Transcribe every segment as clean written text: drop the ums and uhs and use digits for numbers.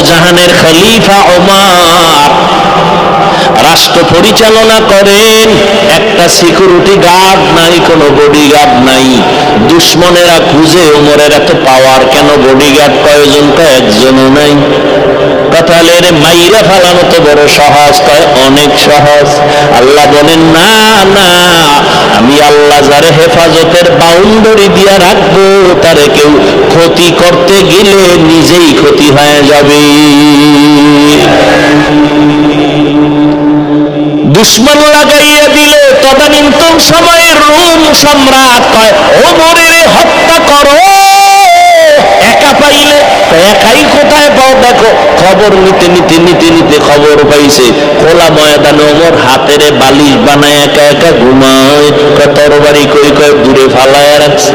জাহানের খলিফা ওমর রাষ্ট্র পরিচালনা করেন। একটা সিকিউরিটি গার্ড নাই, কোনো বডিগার্ড নাই। দুশ্মনেরা খুঁজে ওমরের এত পাওয়ার কেন, বডিগার্ড কয়জন? একজনও নাই। তাহলে এর মাইরা ফেলানো তো বড় সহজ, কয় অনেক সহজ। আল্লাহ বলেন না না, আমি আল্লাহ যারে হেফাজতের বাউন্ডারি দিয়া রাখবো, তারে কেউ ক্ষতি করতে গেলে নিজেই ক্ষতি হয়ে যাবে। দুশ্মন লাগাইয়া দিল। তদানীন্তন সময়ের রোম সম্রাট কয় ওমরের হত্যা করো। একা পাইলে একাই কোথায় পাও? দেখো খবর নিতে নিতে নিতে নিতে খবর পাইছে খোলা ময়দানে ওমর হাতের বালিশ বানায় একা একা ঘুমায়। তরবারি কই কয় দূরে ফালায় রাখছে।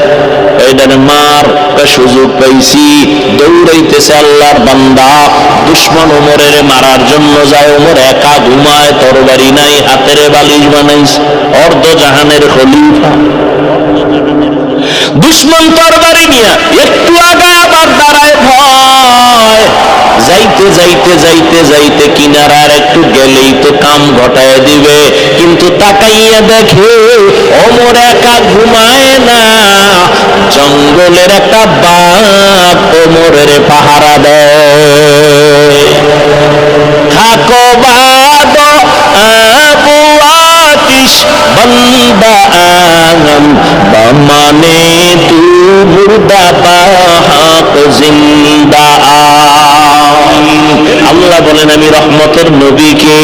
এইটারে মার সুযোগ পাইছি, দৌড়াইতেছে আল্লাহর বান্দা। দুশ্মন ওমরের মারার জন্য যায়, ওমর একা ঘুমায়, তরবারি নাই, হাতের বালিশ বানাইছে। অর্ধ জাহানের খলিফা। দুশ্মন তরবারি নিয়ে একটু আগে আবার দাঁড়ায় ভয়। যাইতে যাইতে যাইতে যাইতে কিনারার একটু গেলেই তো কাম ঘটায় দিবে, কিন্তু তাকাইয়া দেখে ওমর একা ঘুমায় না। জঙ্গলের একটা বাঘ ওমরের পাহারা দেয়। থাকো বাদ আবু আতিশ বন্দা আঙম বামানে তু মুর্দা বাহাক জিন্দা। আল্লাহ বলেন আমি রহমতের নবীকে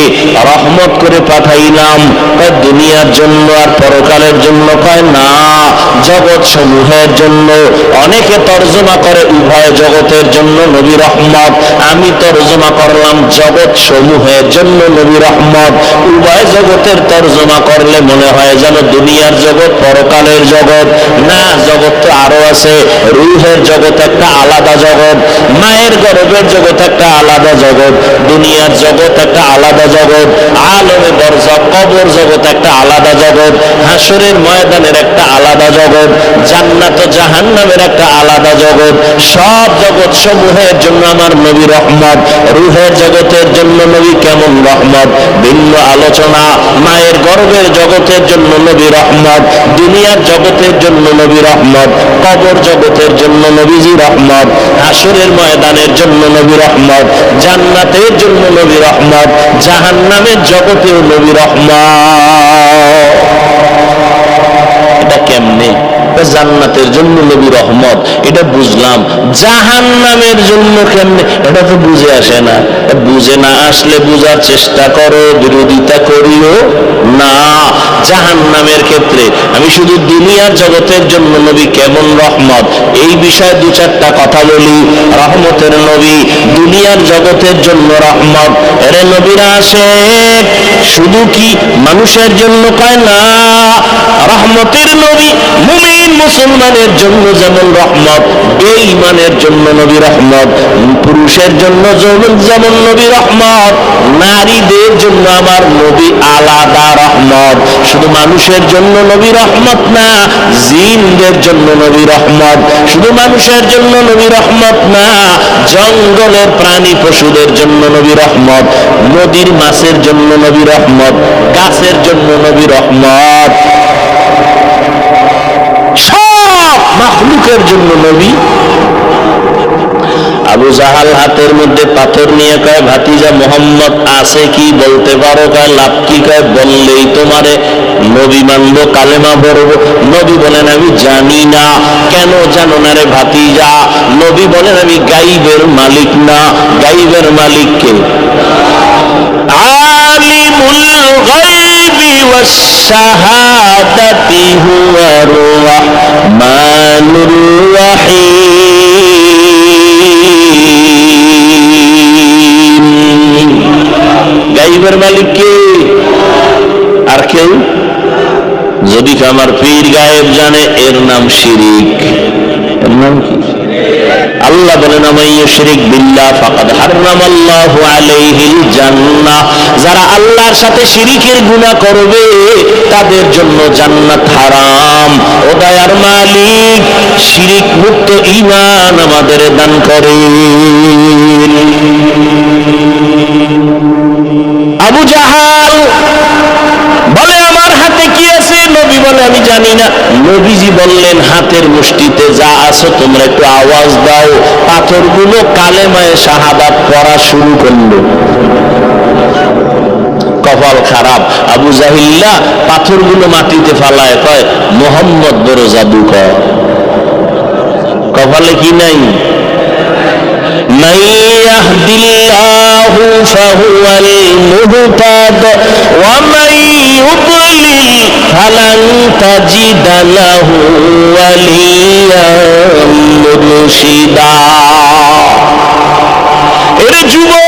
রহমত করে পাঠাইলাম, দুনিয়ার জন্য আর পরকালের জন্য। কয় না, জগৎ সমূহের জন্য। অনেকে তর্জমা করে উভয় জগতের জন্য নবী রহমত, আমি তর্জমা করলাম জগৎ সমূহের জন্য নবী রহমত। উভয় জগতের তর্জমা করলে মনে হয় যেন দুনিয়ার জগৎ পরকালের জগৎ। না, জগৎ তো আরো আছে। রূহের জগৎ একটা আলাদা জগৎ, মায়ের গর্ভের জগৎ একটা আলাদা জগৎ, দুনিয়ার জগৎ একটা আলাদা জগৎ, আলমে বরজাখ কবর জগৎ একটা আলাদা জগৎ, হাসরের ময়দানের একটা আলাদা জগৎ, জান্নাত ও জাহান্নামের একটা আলাদা জগৎ। সব জগৎ সমূহের জন্য আমার নবী রহমত। রূহের জগতের জন্য নবী কেমন রহমত, ভিন্ন আলোচনা। মায়ের গর্ভের জগতের জন্য নবী রহমত, দুনিয়ার জগতের জন্য নবী রহমত, কবর জগতের জন্য নবীজি রহমত, হাসরের ময়দানের জন্য নবী রহমত, জান্নাতের জন্য নবী রহমত, জাহান্নামের জগতেও নবী রহমত। এটা কেমনে? জান্নাতের জন্য নবী রহমত, এটা বুঝলাম। জাহান্নামের জন্য কেমনে, এটা তো বুঝে আসে না। বুঝে না আসলে বুঝার চেষ্টা করো, বিরোধিতা করিও না। জাহান্নামের ক্ষেত্রে আমি শুধু দুনিয়ার জগতের জন্য নবী কেমন রহমত এই বিষয়ে দু চারটা কথা বলি। রহমতের নবী, দুনিয়ার জগতের জন্য রহমত। এর নবীরা আসে শুধু কি মানুষের জন্য? কয় না, রহমতের নবী মুমিন মুসলমানের জন্য যেমন রহমত, বেঈমানের জন্য নবী রহমত। পুরুষের জন্য যেমন নবী রহমত, নারীদের জন্য আমার নবী আলাদা রহমত। শুধু মানুষের জন্য নবী রহমত না, জিনদের জন্য নবী রহমত। শুধু মানুষের জন্য নবী রহমত না, জঙ্গলের প্রাণী পশুদের জন্য নবী রহমত, নদীর মাছের জন্য নবী রহমত, গাছের জন্য নবী রহমত, সব মাখলুকের জন্য নবী। আবু জাহাল হাতের মধ্যে পাথর নিয়ে কয় ভাতিজা মোহাম্মদ আছে কি বলতে পারো? কয় লাভ কি? কয় বললেই তোমারে নবী মানবো, কালেমা পড়বো। নবী বলেন আমি জানি না। কেন জানো না রে ভাতিজা? নবী বলেন আমি গাইবের মালিক না। গাইবের মালিক কে? আলিমুল গায়বি ওয়াস শাহাদাতি হুয়ার রাহমানুর রাহিম। গাইবের মালিক কে? আর কেউ? যদি আমার পীর গায়েব জানে, এর নাম শিরিক। এর নাম কি? আল্লাহ বলেন আমাইয়া শিরিক বিল্লাহ ফাকাদ হারামাল্লাহু আলাইহিল জান্নাহ। যারা আল্লাহর সাথে শিরিকের গুনাহ করবে তাদের জন্য জান্নাত হারাম। ও দয়ার মালিক, শিরিক মুক্ত ঈমান আমাদের দান করেন। বললেন, হাতের মুষ্টিতে যা আছে তোমরা একটু আওয়াজ দাও। পাথরগুলো কালেমায়ে শাহাদাত পড়া শুরু করলো। কপাল খারাপ, আবু জাহিল্লা পাথরগুলো মাটিতে ফালায়, কয় মোহাম্মদ বড় জাদুকর। কপালে কি নাই? মান ইয়াহদিল্লাহু ফাহুয়াল মুহতাদ ওয়া মান ইউদ্লিল ফালান তাজিদা লাহু ওয়ালিয়াম মুরশিদা। এর যুবক,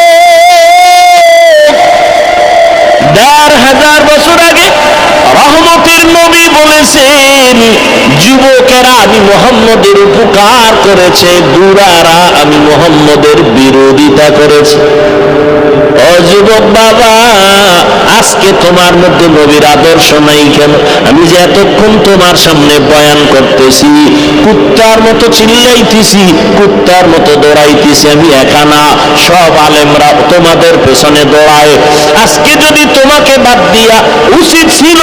১,৫০০ বছর আগে রহমতের নবী বলেছেন, যুবকেরা আমি মুহাম্মদের উপকার করেছে, বুড়ারা আমি মুহাম্মদের বিরোধিতা করেছে। ও যুবক বাবা, আজকে তোমার মধ্যে নবীর আদর্শ নাই কেন? আমি যে এতক্ষণ তোমার সামনে বয়ান করতেছি, কুত্তার মতো চিল্লাইতেছি, কুত্তার মতো দৌড়াইতেছি, আমি একা না, সব আলেমরা তোমাদের পেছনে দৌড়ায়। আজকে যদি তোমাকে বাদ দিয়া উচিত ছিল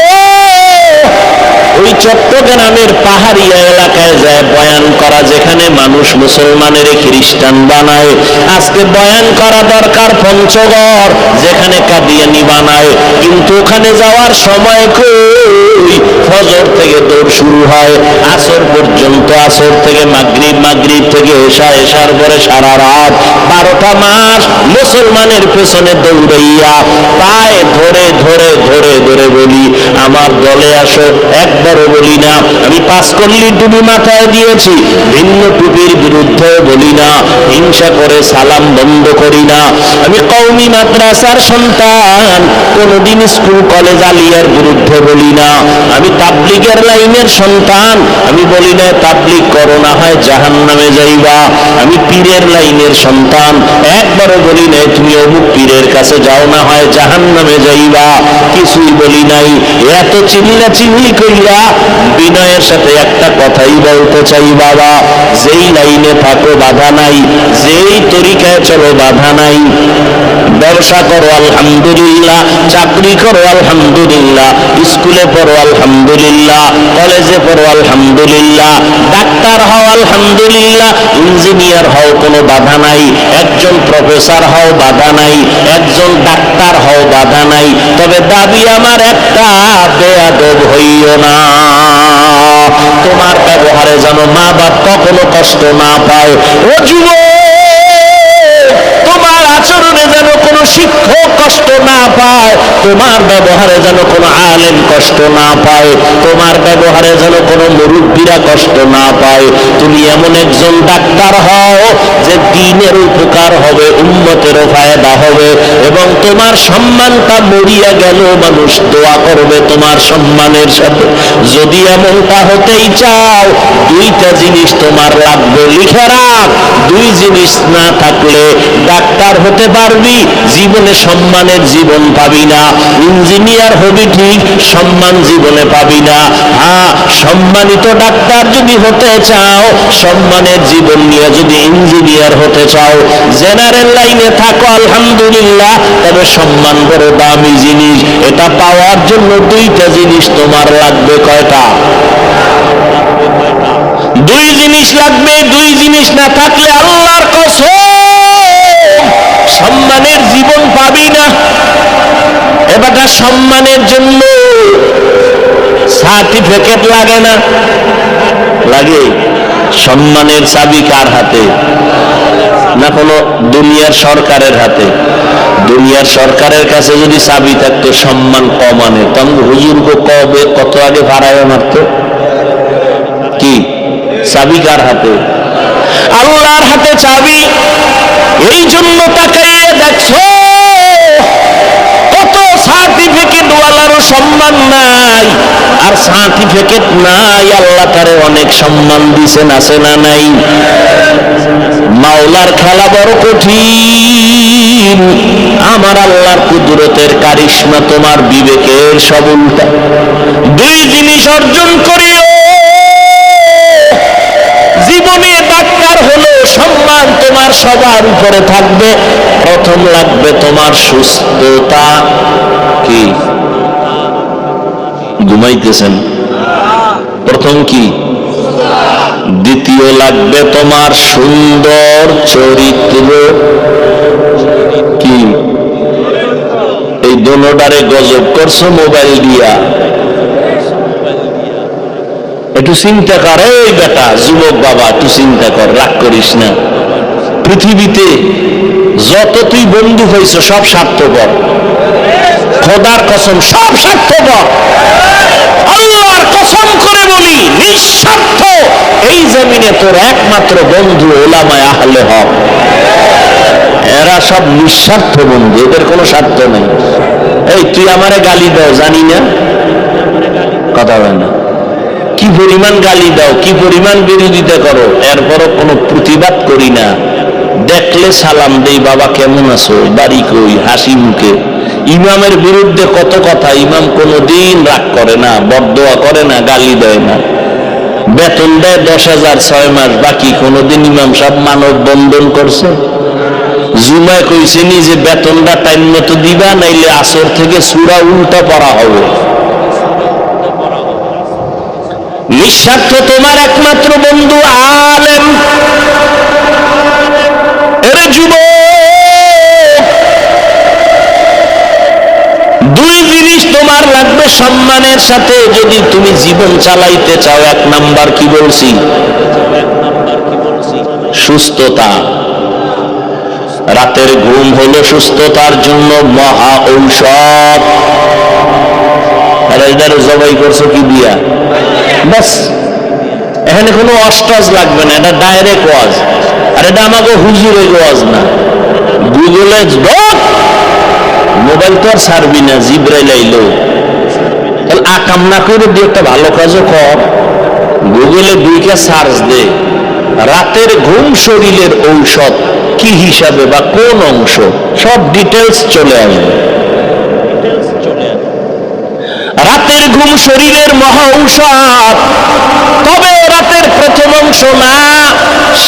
ওই চট্টগ্রামের পাহাড়িয়া এলাকায় যায় বয়ান করা, যেখানে মানুষ মুসলমানের খ্রিস্টান বানায়। আজকে বয়ান করা দরকার পঞ্চগড়, যেখানে কাদিয়ানি বানায়। কিন্তু ওখানে যাওয়ার সময় কই? ফজর থেকে দৌড় শুরু হয় আসর পর্যন্ত, আসর থেকে মাগরিব, মাগরিব থেকে এশা, এশার পরে সারা রাত 12টা মাস মুসলমানের পেছনে দৌড়াইয়া পায়ে ধরে ধরে ধরে ধরে বলি আমার দলে আসো, একবারও বলি না। আমি 5 কল্লি টুপি মাথায় দিয়েছি, ভিন্ন টুপির বিরুদ্ধে বলি না, হিংসা করে সালাম বন্ধ করি না। আমি কওমি মাদ্রাসার সন্তান, কোনদিন স্কুল কলেজ আলিয়ার বিরুদ্ধে বলি না। আমি তাবলিগের লাইনের সন্তান, আমি বলি না তাবলিগ করো না হয় জাহান্নামে যাইবা। আমি পীরের লাইনের সন্তান, একবারও বলি নাই তুমি অমুক পীরের কাছে যাও না হয় জাহান্নামে যাইবা। কিছুই বলি নাই। এত চিল্লা চিল্লি কইরা বিনয়ের সাথে একটা কথাই বলতে চাই বাবা, যেই লাইনে থাকো বাধা নাই, যেই তরিকায় চলো বাধা নাই। ব্যবসা করো আলহামদুলিল্লাহ, চাকরি করো আলহামদুলিল্লাহ, স্কুলে পড়ো আলহামদুলিল্লাহ, কলেজে পড়ো আলহামদুলিল্লাহ, ডাক্তার হও আলহামদুলিল্লাহ, ইঞ্জিনিয়ার হও কোনো বাধা নাই, একজন প্রফেসর হও বাধা নাই, একজন ডাক্তার হও বাধা নাই। তবে দাবি আমার একটা, বেয়াদব হইও না। তোমার ব্যবহারে যেন মা বাপ কখনো কষ্ট না পায়। ও যুবক, তোমার আচরণে যেন কোনো শিক্ষক কষ্ট না পায়, তোমার ব্যবহারে যেন কোনো আলেম কষ্ট না পায়, তোমার ব্যবহারে যেন কোনো মুরব্বীরা কষ্ট না পায়। তুমি এমন একজন ডাক্তার হও যে দ্বীনের উপকার হবে, উম্মতেরও ফায়দা হবে, এবং তোমার সম্মানটা মরিয়া গেল মানুষ দোয়া করবে তোমার সম্মানের সাথে। যদি এমনটা হতেই চাও, 2টা জিনিস তোমার লাগবে, লিখে রাখ। 2 জিনিস না থাকলে ডাক্তার হতে পারবি, জীবনে সম্মানের জীবন পাবি না। ইঞ্জিনিয়ার হবি ঠিক, সম্মান জীবনে পাবি না। হ্যাঁ, সম্মানিত ডাক্তার যদি হতে চাও, সম্মানের জীবন নিয়ে যদি ইঞ্জিনিয়ার হতে চাও, জেনারেল লাইনে থাকো আলহামদুলিল্লাহ, তবে সম্মান বড় দামি জিনিস। এটা পাওয়ার জন্য 2টা জিনিস তোমার লাগবে। কয়টা? 2 জিনিস লাগবে। 2 জিনিস না থাকলে আল্লাহর কসম সম্মানের জীবন পাবি না। এবারটা সম্মানের জন্য সার্টিফিকেট লাগে না? লাগে। সম্মানের চাবি কার হাতে? না কোনো দুনিয়ার সরকারের হাতে? দুনিয়ার সরকারের কাছে যদি চাবি থাকতো সম্মান কমানে, তখন হুজুরকে কবে কত আগে ভাড়ায় মারতো। কি চাবি কার হাতে? আল্লাহর হাতে চাবি। এই জন্য তাকাইয়ে দেখছো কত সার্টিফিকেট ওয়ালারও সম্মান নাই, আর সার্টিফিকেট নাই আল্লাহ তারে অনেক সম্মান দিছেন, আছে না নাই? মাওলার খেলা বড় কঠিন। আমার আল্লাহর কুদরতের কারিশমা তোমার বিবেকের সব উল্টা। 2 জিনিস অর্জন করিও। জীবনে ডাক্তার হলো সম্মান তোমার সবার উপরে থাকবে। প্রথম লাগবে তোমার সুস্থতা। কি ঘুমাইতেছেন? প্রথম কি? দ্বিতীয় লাগবে তোমার সুন্দর চরিত্র। কি এই দোনোটারে গজব করছো মোবাইল দিয়া? একটু চিন্তা কর। এই বেটা, যুবক বাবা, একটু চিন্তা কর, রাগ করিস না। পৃথিবীতে যত তুই বন্ধু হয়েছ সব স্বার্থপর। খোদার কসম, সব স্বার্থপর। আল্লাহর কসম করে বলি, নিঃস্বার্থ এই জমিনে তোর একমাত্র বন্ধু উলামায়ে আহলে হক। এরা সব নিঃস্বার্থ বন্ধু, এদের কোনো স্বার্থ নেই। এই তুই আমারে গালি দাও জানি না, কথা হয় না, কি পরিমাণ গালি দাও, কি পরিমাণ বিরোধিতা করো, এরপরও কোনো প্রতিবাদ করি না। দেখলে সালাম দেই, বাবা কেমন আছো, বাড়ি কই, হাসি মুখে। ইমামের বিরুদ্ধে কত কথা, ইমাম কোনোদিন রাগ করে না, বদদোয়া করে না, গালি দেয় না। বেতন দেয় 10,000 6 মাস বাকি, কোনোদিন ইমাম সাহেব মানব বন্ধন করছে? জুমায় কইছে নি যে বেতনটা টাইম মতো দিবা, নাইলে আসর থেকে সূরা উল্টা পড়া হবে। নিঃস্বার্থ তোমার একমাত্র বন্ধু আলেম। এরে যুবক, দুই জিনিস তোমার লাগবে সম্মানের সাথে যদি তুমি জীবন চালাইতে চাও। এক নাম্বার কি বলছি? সুস্থতা। রাতের ঘুম হলো সুস্থতার জন্য মহা ঔষধ। জবাই করছো কি দিয়া? বাস, এখানে কোনো অস্টাজ লাগবে না, এটা ডাইরেক্ট ওয়াজ। আর এটা আমাকে হুজুরের ওয়াজ না। গুগলে মোবাইল তো আর ছাড়বি না, জিব্রাইল আইলো। তাহলে আকাম না করে দিয়ে একটা ভালো কাজও কর। গুগলে 2টা সার্চ দে, রাতের ঘুম শরীরের ঔষধ কি হিসাবে বা কোন অংশ, সব ডিটেলস চলে আসবে। রাতের ঘুম শরীরের মহা ঔষধ, তবে রাতের প্রথম অংশ না,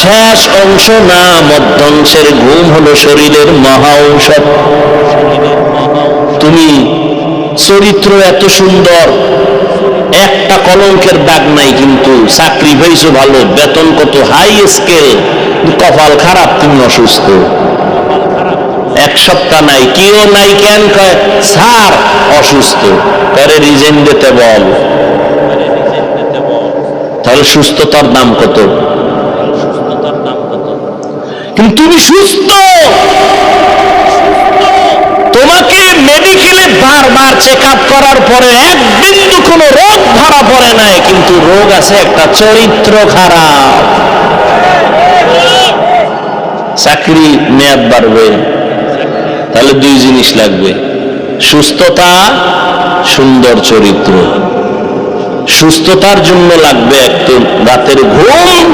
শেষ অংশ না, মধ্যাংশের ঘুম হলো শরীরের মহা ঔষধ। তুমি চরিত্র এত সুন্দর, একটা কলঙ্কের দাগ নাই, কিন্তু চাকরি পাইছো ভালো, বেতন কত হাই স্কেল, কপাল খারাপ, তুমি অসুস্থ। 1 সপ্তাহ নাই, কিও নাই, কেন কয় স্যার অসুস্থ, পরে রিজাইন দিতে বল। তাহলে সুস্থতার দাম কত? কিন্তু তুমি সুস্থ, তোমাকে মেডিকেলে বারবার চেক আপ করার পরে একদিন তো কোনো রোগ ধরা পড়ে নাই, কিন্তু রোগ আছে একটা, চরিত্র খারাপ। চাকরি মেয়াদ বাড়বে, তাহলে 2 জিনিস লাগবে, সুস্থতা, সুন্দর চরিত্র। সুস্থতার জন্য লাগবে একদম রাতের ঘুম।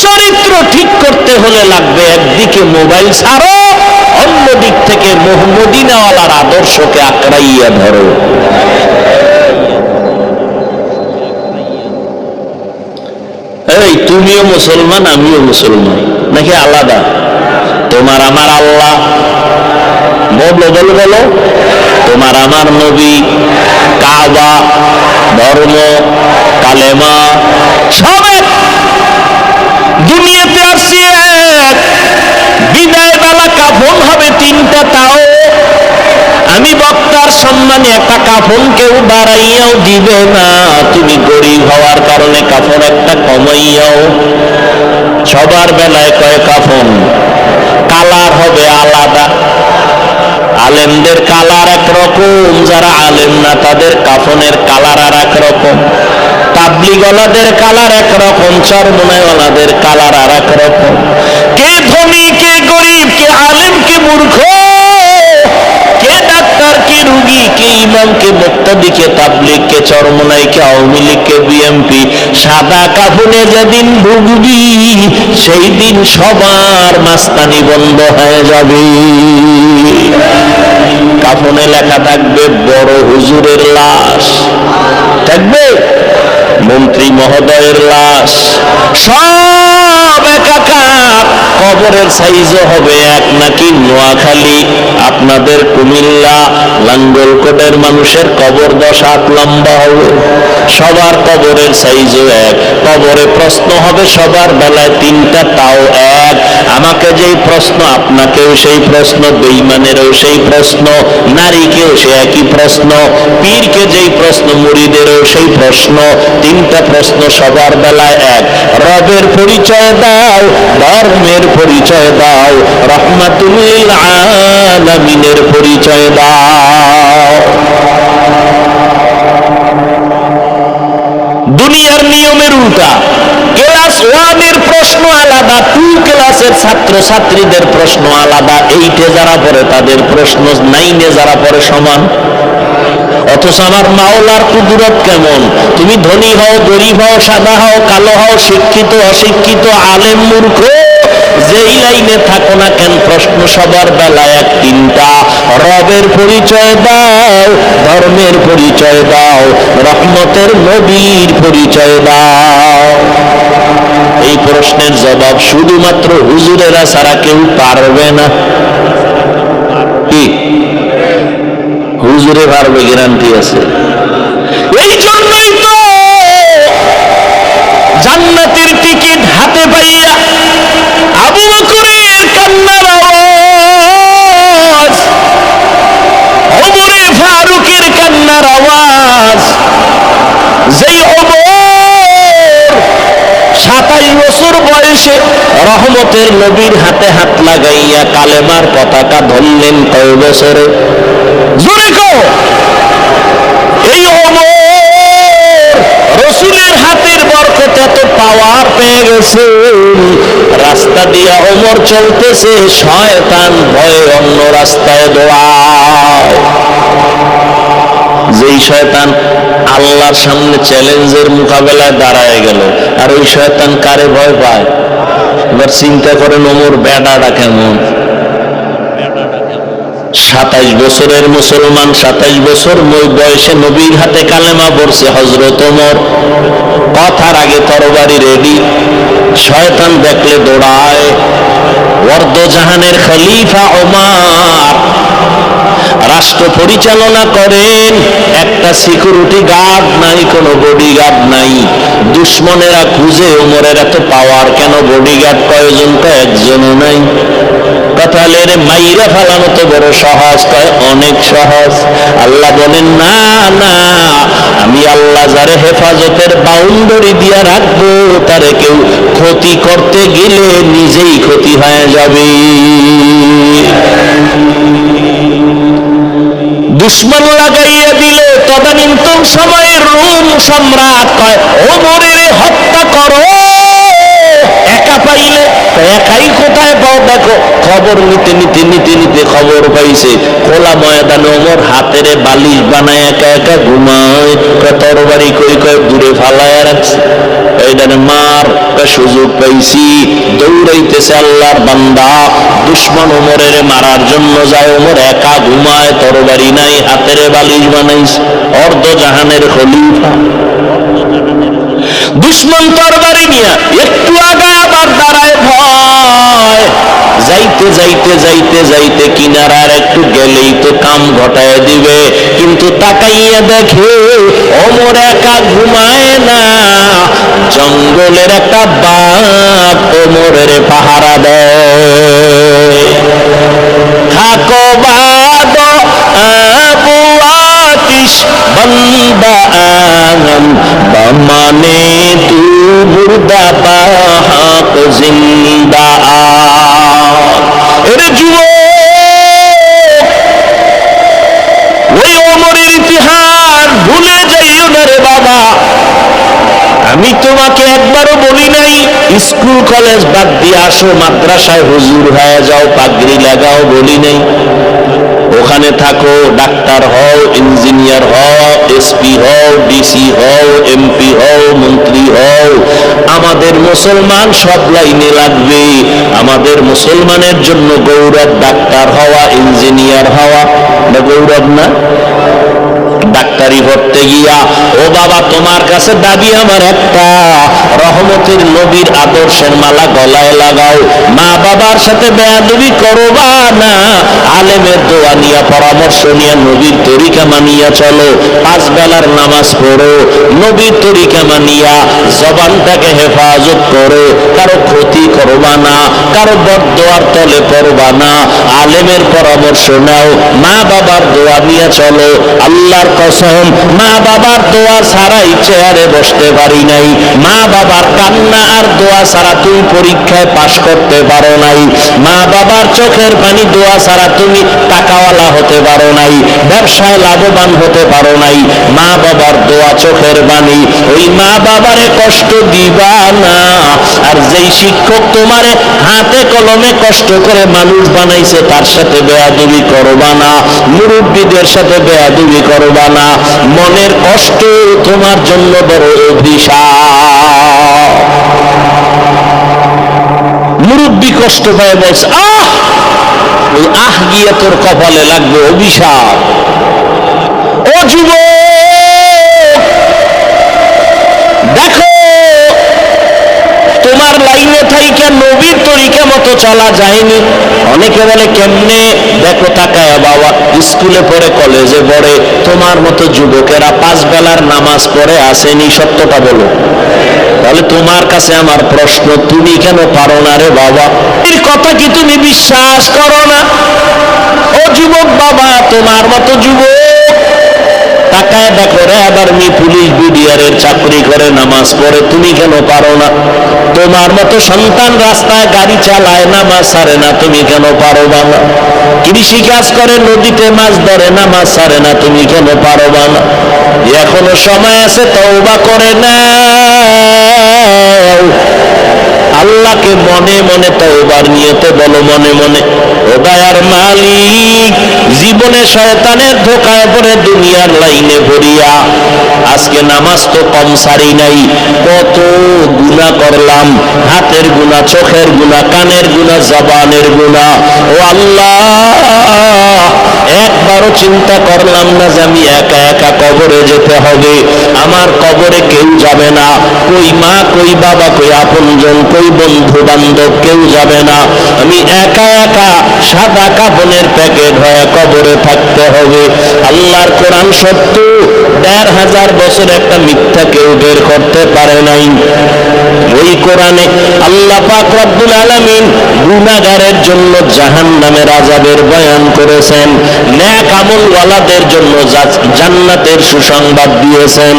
চরিত্র ঠিক করতে হলে লাগবে একদিকে মোবাইল ছাড়ো, অন্য দিক থেকে মদিনাওয়ালার আদর্শকে আঁকড়াইয়া ধরো। এই তুমিও মুসলমান, আমিও মুসলমান, নাকি আলাদা? তোমার আমার আল্লাহ, বলো বলো বলো, তোমার আমার নবী, কাবা, ধর্ম, কালেমা, সব এক। দুনিয়াতে আসছি এক, বিদায় বেলা কাফন হবে 3টা, তাও আমি বক্তার সম্মানে একটা কাফন কেউ বাড়াইয়াও দিবে না। তুমি গরিব হওয়ার কারণে কাফন একটা কমাইয়াও। সবার বেলায় কয় কাফন, কালার হবে আলাদা। আলেমদের কালার একরকম, যারা আলেম না তাদের কাফনের কালার আর একরকম। তাবলিগওয়ালাদের কালার একরকম, চরমনাইওয়ালাদের কালার আর একরকম। কে ধনী, কে গরিব, কে আলেম, কে মূর্খ, কে ডাক্তার, কে রুগী, কে ইমাম, কে মুক্তাদি, কে তাবলিগ, কে চরমনাই, কে আওয়ামী লীগ, কে বিএমপি। সাদা কাফনে যেদিন ঢুকবি সেই দিন সবার মাস্তানি বন্ধ হয়ে যাবে। কাফনে লেখা থাকবে বড় হুজুরের লাশ, থাকবে মন্ত্রী মহোদয়ের লাশ, সব সব একাকার। কবরের সাইজও হবে এক নাকি নোয়াখালী, আপনাদের কুমিল্লা, লাঙ্গলকোটের মানুষের কবর 10 হাত লম্বা হবে। সবার কবরের সাইজও এক। কবরে প্রশ্ন হবে সবার বেলায় 3টা, তাও এক। আমাকে যেই প্রশ্ন আপনাকেও সেই প্রশ্ন, বেঈমানেরও সেই প্রশ্ন, নারীকেও সে একই প্রশ্ন, পীরকে যেই প্রশ্ন মুরিদেরও সেই প্রশ্ন। 3টা প্রশ্ন সবার বেলায় এক। রবের পরিচয় দাও, ধর্মের পরিচয় দাও, রাহমাতুল লিল আলামিনের পরিচয় দাও। দুনিয়ার নিয়মের উল্টা। ক্লাস 1 এর প্রশ্ন আলাদা, 2 ক্লাসের ছাত্র ছাত্রীদের প্রশ্ন আলাদা, 8-এ যারা পড়ে তাদের প্রশ্ন 9-এ যারা পড়ে সমান। অথচ আমার মাওলার কুদরত কেমন! তুমি ধনী হও, গরিব হও, সাদা হও, কালো হও, শিক্ষিত অশিক্ষিত, আলেম মূর্খ, যেই লাইনে থাকো না কেন, প্রশ্ন সবার বেলায় এক 3টা। রবের পরিচয় দাও, ধর্মের পরিচয় দাও, রহমতের নবীর পরিচয় দাও। এই প্রশ্নের জবাব শুধুমাত্র হুজুরেরা ছাড়া কেউ পারবে না। কি হুজুরে পারবে? গ্যারান্টি আছে। এই জন্যই তো জান্নাতের টিকিট হাতে পাইয়া আবু বকরের কান্নার আওয়াজ, ওমরে ফারুকের কান্নার আওয়াজ, যেই ওমর 27 বছর বয়সে রহমতের নবীর হাতে হাত লাগাইয়া কালেমার পতাকা ধরলেন কয় বছরে? জোরে কও। এই ওমর রাসূলের হাতের বরকতে এত পাওয়ার পেয়ে গেছে, রাস্তা দিয়া ওমর চলতেছে, শয়তান ভয়ে অন্য রাস্তায় দৌড়ায়। যেই শয়তান আল্লাহর সামনে চ্যালেঞ্জের মোকাবেলায় দাঁড়ায় গেল, আর ওই শয়তান কারে ভয় পায়? এবার চিন্তা করেন ওমর বেডাটা কেমন। 27 বছরের মুসলমান, 27 বছর বয়সে নবীর হাতে কালেমা পড়ছে হযরত ওমর। কথার আগে তরবারি রেডি, শয়তান দেখলে দৌড়ায়। ওয়ার্দজাহানের খলিফা ওমর রাষ্ট্র পরিচালনা করেন, একটা সিকিউরিটি গার্ড নাই, কোনো বডিগার্ড নাই। দুশ্মনেরা খুঁজে ওমরের এত পাওয়ার কেন, বডিগার্ড কয়জন? একজনও নাই। তাহলে মাইরা ফেলানো তো বড় সহজ, কয় অনেক সহজ। আল্লাহ বলেন না না, আমি আল্লাহ যারে হেফাজতের বাউন্ডারি দিয়া রাখবো, তারে কেউ ক্ষতি করতে গেলে নিজেই ক্ষতি হয়ে যাবে। দুশ্মন লাগাইয়া দিলে তদানীন্তন সময়ের রোম সম্রাট কয় ওমরের হত্যা করো। একা পাইলে একাই কোথায় পাও? দেখো খবর নিতে নিতে নিতে নিতে খবর পাইছে খোলা ময়দানে ওমর হাতের বালিশ বানায় একা একা ঘুমায়। তরবারি কই কয় দূরে ফালায় রাখছে। এইটারে মার সুযোগ পাইছি, দৌড়াইতেছে আল্লাহর বান্দা। দুশ্মন ওমরের মারার জন্য যায়, ওমর একা ঘুমায়, তরবারি নাই, হাতের বালিশ বানাইছে। অর্ধজাহানের খলিফা। দুশ্মন তরবারি নিয়ে একটু আগায় আবার দাঁড়ায় ভয়। যাইতে যাইতে যাইতে যাইতে কিনারার একটু গেলেই তো কাম ঘটায় দিবে, কিন্তু তাকাইয়া দেখে ওমর একা ঘুমায় না, জঙ্গলের একটা বাঘ ওমরের পাহারা দেয়। থাকো বাদ আবু আতিশ বন্দা আনম বমানে তু মুর্দা বাহাক জিন্দা। এরে যুবক, ওই ওমরের ইতিহাস ভুলে যাইও না রে বাবা। আমি তোমাকে একবারও বলি নাই স্কুল কলেজ বাদ দিয়ে আসো, মাদ্রাসায় হুজুর হয়ে যাও, পাগড়ি লাগাও, বলি নাই। ওখানে থাকো, ডাক্তার হও, ইঞ্জিনিয়ার হও, এসপি হও, ডিসি হও, এমপি হও, মন্ত্রী হও। আমাদের মুসলমান সব লাইনে লাগবে। আমাদের মুসলমানের জন্য গৌরব ডাক্তার হওয়া, ইঞ্জিনিয়ার হওয়া। গৌরব না? ডাক্তারি পড়তে গিয়া, ও বাবা তোমার কাছে দাবি আমার একটা, রহমতের নবীর আদর্শের মালা গলায় লাগাও, মা বাবার সাথে বেয়াদবি করবা না, আলেমের দোয়া নিয়া পরামর্শ নিয়া নবীর তরিকা মানিয়া চলো, 5 বেলার নামাজ পড়ো, নবীর তরিকা মানিয়া জবানটাকে হেফাজত করো, কারো ক্ষতি করবা না, কারো বদদোয়ার তলে পড়বা না, আলেমের পরামর্শ নাও, মা বাবার দোয়া নিয়ে চলো। আল্লাহর কসম, মা বাবার দোয়া ছাড়াই চেয়ারে বসতে পারি নাই, মা বাবার কান্না আর দোয়া ছাড়া তুমি পরীক্ষায় পাশ করতে পারো নাই, মা বাবার চোখের পানি দোয়া ছাড়া তুমি টাকাওয়ালা হতে পারো নাই, ব্যবসায় লাভবান হতে পারো নাই, মা বাবার দোয়া চোখের পানি। ওই মা বাবারে কষ্ট দিবা না, আর যেই শিক্ষক তোমারে হাতে কলমে কষ্ট করে মানুষ বানাইছে তার সাথে বেয়াদবি করবা না, মুরব্বীদের সাথে বেয়াদবি করবা না, মনের কষ্ট তোমার জন্য বড় অভিশাপ। মুরব্বী কষ্ট পায় বলছে আহ, ওই আহ গিয়ে তোর কপালে লাগবে অভিশাপ। ও যুবক দেখো, তোমার লাইনে থাইকা নবীর তরিকা মতো চলা যায়নি। অনেকে বলে কেমনে, দেখো তাকায়া বাবা, স্কুলে পড়ে কলেজে পড়ে তোমার মতো যুবকেরা 5 বেলার নামাজ পড়ে আসেনি, সত্যটা বলো। তাহলে তোমার কাছে আমার প্রশ্ন, তুমি কেন পারো না রে বাবা? এর কথা কি তুমি বিশ্বাস করো না? ও যুবক বাবা, তোমার মতো যুবক তাকায় দেখো রে, আবার পুলিশ বিডিআরের চাকরি করে নামাজ পড়ে, তুমি কেন পারো না? তোমার মতো সন্তান রাস্তায় গাড়ি চালায়, নামাজ ছাড়ে না, তুমি কেন পারো না? কৃষি কাজ করে, নদীতে মাছ ধরে, নামাজ ছাড়ে না, তুমি কেন পারো না? এখনো সময় আছে, তওবা করে না, আল্লাহকে মনে মনে তওবার নিয়তে বলো, মনে মনে, ও দয়ার মালিক, জীবনে শয়তানের ধোঁকায় পড়ে দুনিয়ার লাইনে পড়িয়া আজকে নামাজ তো কম সারি নাই, কত গুনাহ করলাম, হাতের গুনাহ, চোখের গুনাহ, কানের গুনাহ, জবানের গুনাহ। ও আল্লাহ, একবারও চিন্তা করলাম না যে আমি একা একা কবরে যেতে হবে, আমার কবরে কেউ যাবে না, কই মা, কই বাবা, কই আপনজন, কই বন্ধু বান্ধব, কেউ যাবে না, আমি একা একা সাদা কাফনের প্যাকেট হয়ে কবরে থাকতে হবে। আল্লাহর কোরআন সত্য, 1500 বছর একটা মিথ্যা কেউ বের করতে পারে নাই। ওই কোরআনে আল্লাহ পাক রব্বুল আলামিন গুনাহগারের জন্য জাহান্নামের আযাবের বয়ান করেছেন, নেক আমলওয়ালাদের জন্য জান্নাতের সুসংবাদ দিয়েছেন।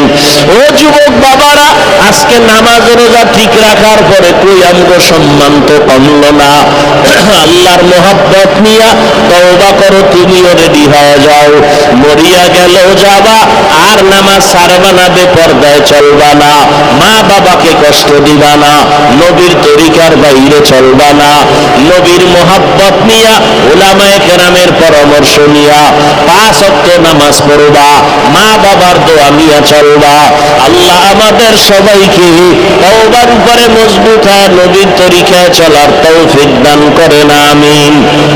ও যুবক বাবারা, আজকে নামাজ রোজা ঠিক রাখার পরে কই আমগো সম্মান তো কমলো না। আল্লাহর মোহাব্বত নিয়া তওবা করো, তুমিও রেডি হয়ে যাও, মরিয়া গেলেও যাবা, আর নামাজ ছাড়বা না, বেপরদায় চলবা না, মা বাবাকে কষ্ট দিবা না, নবীর তরিকার বাইরে চলবা না, নবীর মোহাব্বত নিয়া উলামায়ে কেরামের পরামর্শ নিয়া 5 ওয়াক্ত নামাজ পড়বা, মা বাবার দোয়া নিয়া চলবা। আল্লাহ আমাদের সবাইকে তওবার উপরে মজবুত হয়ে নবীর তরিকায় চলার তৌফিক দান করেন, আমিন।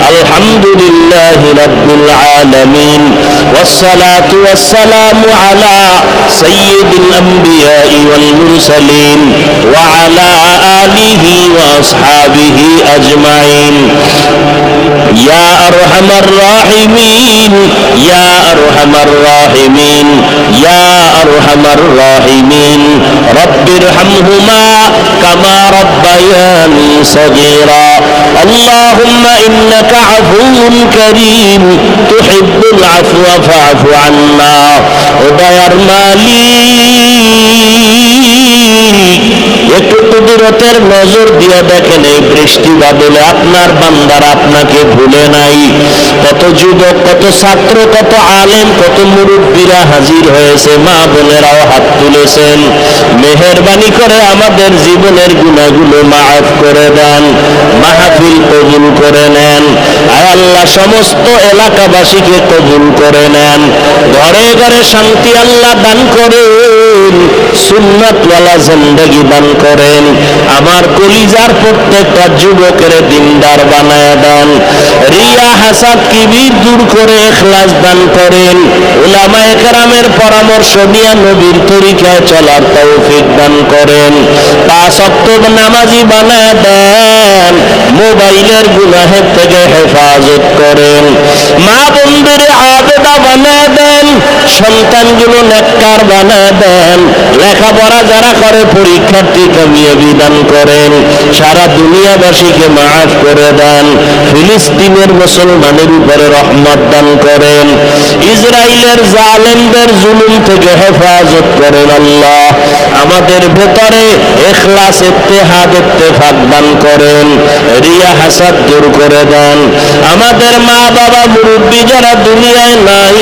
আলহামদুলিল্লাহি রাব্বিল আলামিন, ওয়াসসালাতু ওয়াসসালামু আলা সাইয়্যিদিল আমবিয়াই ওয়াল মুরসালিন ওয়া আলা আলিহি ওয়া আসহাবিহি আজমাইন। ইয়া আরহামার রাহিমিন, ইয়া আরহামার রাহিমিন, ইয়া আরহামার রাহিমিন, রব্বিরহামহুমা কামা রব্বায়ানি সগীরা। আল্লাহুম্মা ইন্নাকা আফুউন কারীম তুহিব্বুল আফওয়া ফা'ফু আন্না। ও দয়ার মালিক, একটু কুদরতের নজর দিয়ে দেখেন, এই বৃষ্টি বাদলে আপনার বান্দারা আপনাকে ভুলে নাই। কত যুবক, কত ছাত্র, কত আলেম, কত মুরব্বীরা হাজির হয়েছে, মা বোনেরাও হাত তুলেছেন। মেহেরবানি করে আমাদের জীবনের গুনাহগুলো মাফ করে দেন, মাহফিল কবুল করে নেন। আয় আল্লাহ, সমস্ত এলাকাবাসীকে কবুল করে নেন, ঘরে ঘরে শান্তি আল্লাহ দান করেন, সুন্নাতওয়ালা জিন্দেগি দান করেন। আমার কলিজার প্রত্যেকটা যুবকের দিনদার বানায় দেন, রিয়া হাসাদ কিবির দূর করে ইখলাস দান করেন। উলামায়ে কেরামের পরামর্শ নিয়ে নবীর তরিকায় চলার তৌফিক দান করেন। 5 ওয়াক্ত নামাজি বানায় দেন। মোবাইলের গুনাহের থেকে হেফাজত করেন। মা বন্ধুরে আবেদা বানায় দেন। সন্তানগুলো নেককার বানায় দেন। লেখাপড়া যারা করে পরীক্ষার্থী কামিয়াবি দান করেন। সারা দুনিয়াবাসীকে মাফ করে দেন। ফিলিস্তিনের মুসলমানের উপরে রহমত দান করেন। ইসরায়েলের জালেমদের জুলুম থেকে হেফাজত করেন আল্লাহ। আমাদের ভেতরে ইখলাস, ইত্তেহাদ, ইত্তেফাক দান করেন। রিয়া হাসাদ দূর করে দেন। আমাদের মা বাবা মুরব্বী যারা দুনিয়ায় নাই